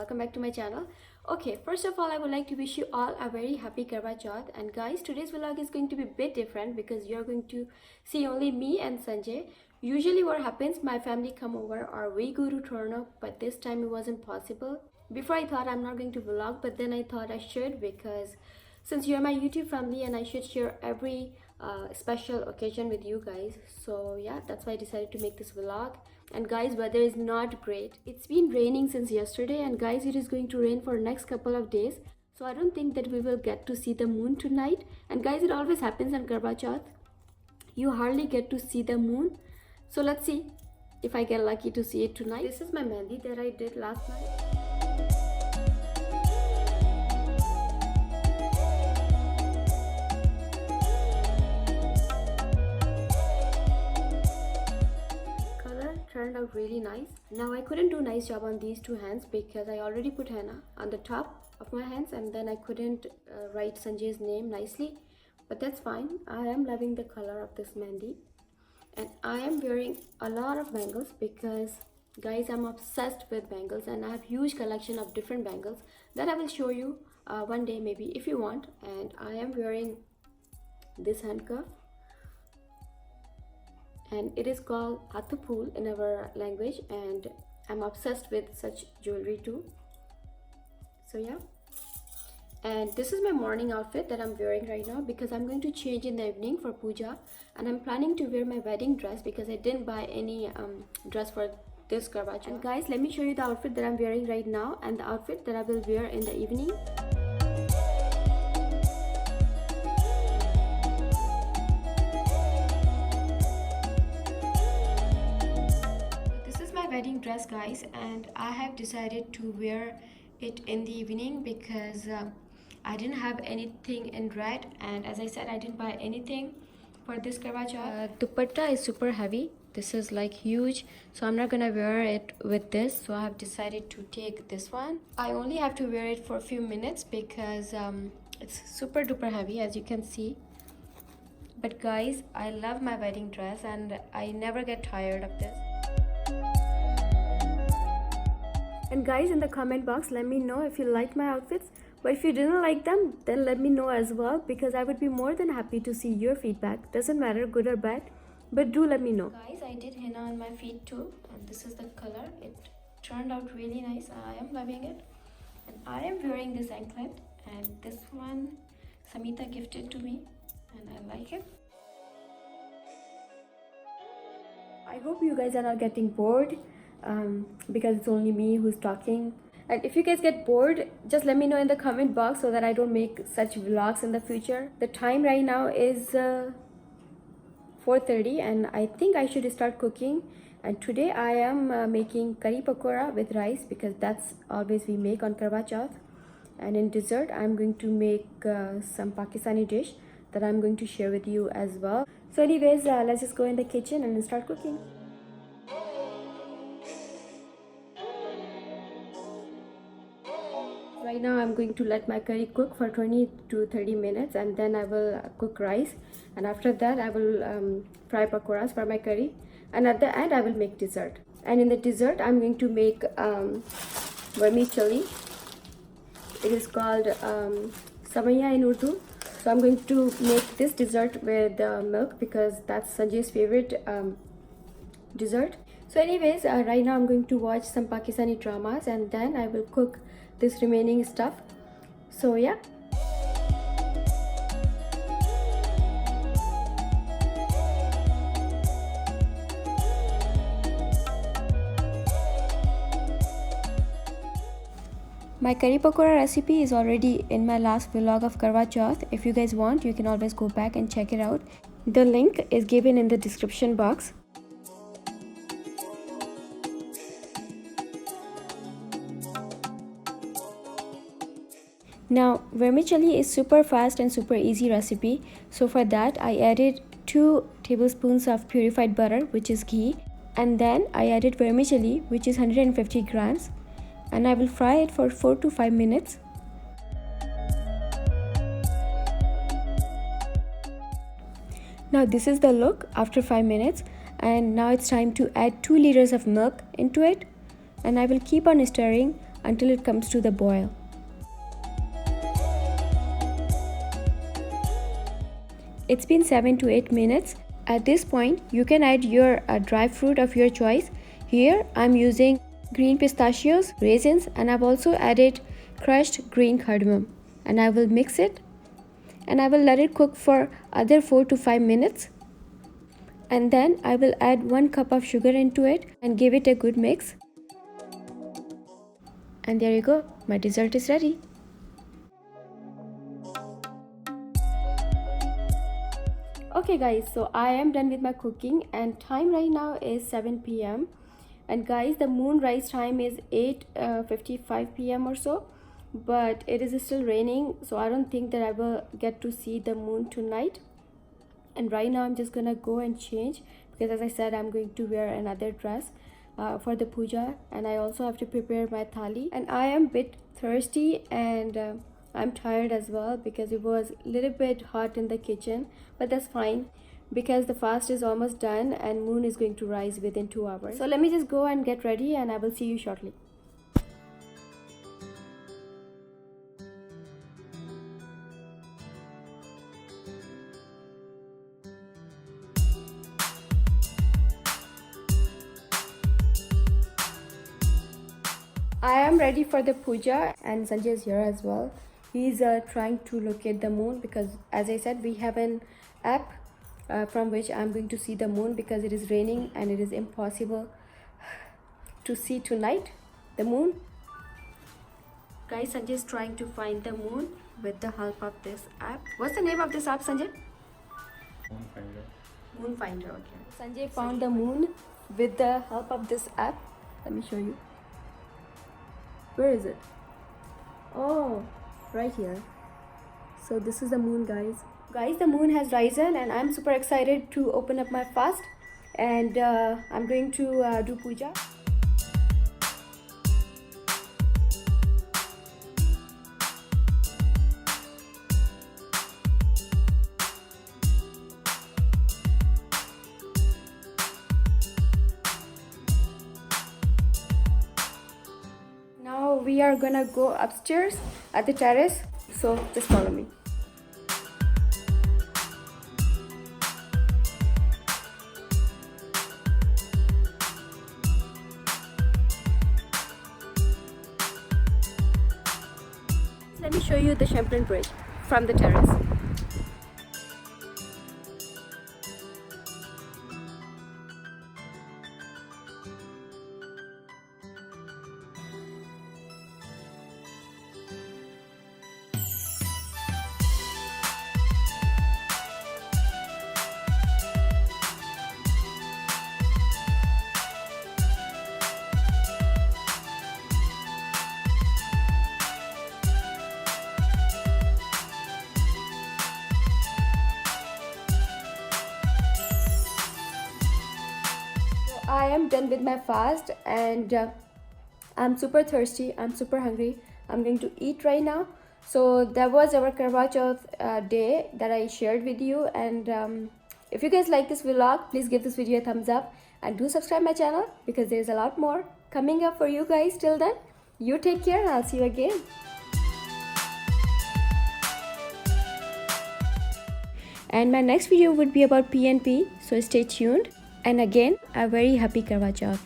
welcome back to my channel. Okay, first of all, I would like to wish you all a very happy Karva Chauth. And guys, today's vlog is going to be a bit different because you're going to see only me and Sanjay. Usually what happens, my family come over or we go to Toronto, but this time it wasn't possible. Before I thought I'm not going to vlog, but then I thought I should, because since you're my YouTube family and I should share every special occasion with you guys. So yeah, that's why I decided to make this vlog. And guys, weather is not great. It's been raining since yesterday, and guys, it is going to rain for next couple of days. So I don't think that we will get to see the moon tonight. And guys, it always happens on Karva Chauth. You hardly get to see the moon. So let's see if I get lucky to see it tonight. This is my mehandi that I did last night. Turned out really nice. Now I couldn't do a nice job on these two hands because I already put henna on the top of my hands, and then I couldn't write Sanjay's name nicely, but that's fine. I am loving the color of this mehndi, and I am wearing a lot of bangles because guys, I'm obsessed with bangles, and I have huge collection of different bangles that I will show you one day maybe if you want. And I am wearing this handcuff, and it is called Hatupul in our language, and I'm obsessed with such jewelry too. So yeah, and this is my morning outfit that I'm wearing right now because I'm going to change in the evening for puja, and I'm planning to wear my wedding dress because I didn't buy any dress for this Karva Chauth. And guys, let me show you the outfit that I'm wearing right now and the outfit that I will wear in the evening. Wedding dress, guys, and I have decided to wear it in the evening because I didn't have anything in red, and as I said, I didn't buy anything for this Karva Chauth. Dupatta is super heavy. This is like huge, so I'm not gonna wear it with this, so I have decided to take this one. I only have to wear it for a few minutes because it's super duper heavy, as you can see. But guys, I love my wedding dress and I never get tired of this. And guys, in the comment box, let me know if you like my outfits, but if you didn't like them, then let me know as well, because I would be more than happy to see your feedback. Doesn't matter good or bad, but do let me know. Guys, I did henna on my feet too, and this is the color. It turned out really nice. I am loving it, and I am wearing this anklet, and this one Samita gifted to me, and I like it. I hope you guys are not getting bored because it's only me who's talking. And if you guys get bored, just let me know in the comment box so that I don't make such vlogs in the future. The time right now is 4:30, and I think I should start cooking. And today I am making curry pakora with rice because that's always we make on Karva Chauth. And in dessert, I'm going to make some Pakistani dish that I'm going to share with you as well. So anyways, let's just go in the kitchen and start cooking. Right now I'm going to let my curry cook for 20 to 30 minutes, and then I will cook rice, and after that I will fry pakoras for my curry, and at the end I will make dessert. And in the dessert I'm going to make vermicelli. It is called samaya in Urdu. So I'm going to make this dessert with milk because that's Sanjay's favorite dessert. So anyways, right now I'm going to watch some Pakistani dramas, and then I will cook this remaining stuff. So yeah. My curry pakora recipe is already in my last vlog of Karva Chauth. If you guys want, you can always go back and check it out. The link is given in the description box. Now, vermicelli is super fast and super easy recipe. So for that, I added 2 tablespoons of purified butter, which is ghee. And then I added vermicelli, which is 150 grams. And I will fry it for 4 to 5 minutes. Now this is the look after 5 minutes, and now it's time to add 2 liters of milk into it, and I will keep on stirring until it comes to the boil. It's been 7 to 8 minutes. At this point, you can add your dry fruit of your choice. Here, I'm using green pistachios, raisins, and I've also added crushed green cardamom. And I will mix it and I will let it cook for other 4 to 5 minutes. And then I will add 1 cup of sugar into it and give it a good mix. And there you go, my dessert is ready. Okay guys, so I am done with my cooking and time right now is 7 p.m. and guys, the moonrise time is 8:55 p.m. or so, but it is still raining, so I don't think that I will get to see the moon tonight. And right now I'm just gonna go and change, because as I said, I'm going to wear another dress for the puja, and I also have to prepare my thali. And I am a bit thirsty and I'm tired as well, because it was a little bit hot in the kitchen, but that's fine because the fast is almost done and moon is going to rise within 2 hours. So let me just go and get ready and I will see you shortly. I am ready for the puja and Sanjay is here as well. He's trying to locate the moon, because as I said, we have an app from which I'm going to see the moon, because it is raining and it is impossible to see tonight the moon. Guys, Sanjay is trying to find the moon with the help of this app. What's the name of this app, Sanjay? Moon Finder. Moon Finder, okay. Sanjay found the moon with the help of this app. Let me show you. Where is it? Oh, right here. So this is the moon, guys. Guys, the moon has risen and I'm super excited to open up my fast, and I'm going to do puja. Now we are gonna go upstairs at the terrace, so just follow me. Let me show you the Champlain Bridge from the terrace. I am done with my fast and I'm super thirsty, I'm super hungry. I'm going to eat right now. So that was our Karva Chauth day that I shared with you, and if you guys like this vlog, please give this video a thumbs up and do subscribe my channel, because there's a lot more coming up for you guys. Till then, you take care and I'll see you again. And my next video would be about PNP, so stay tuned. And again, a very happy Karva Chauth.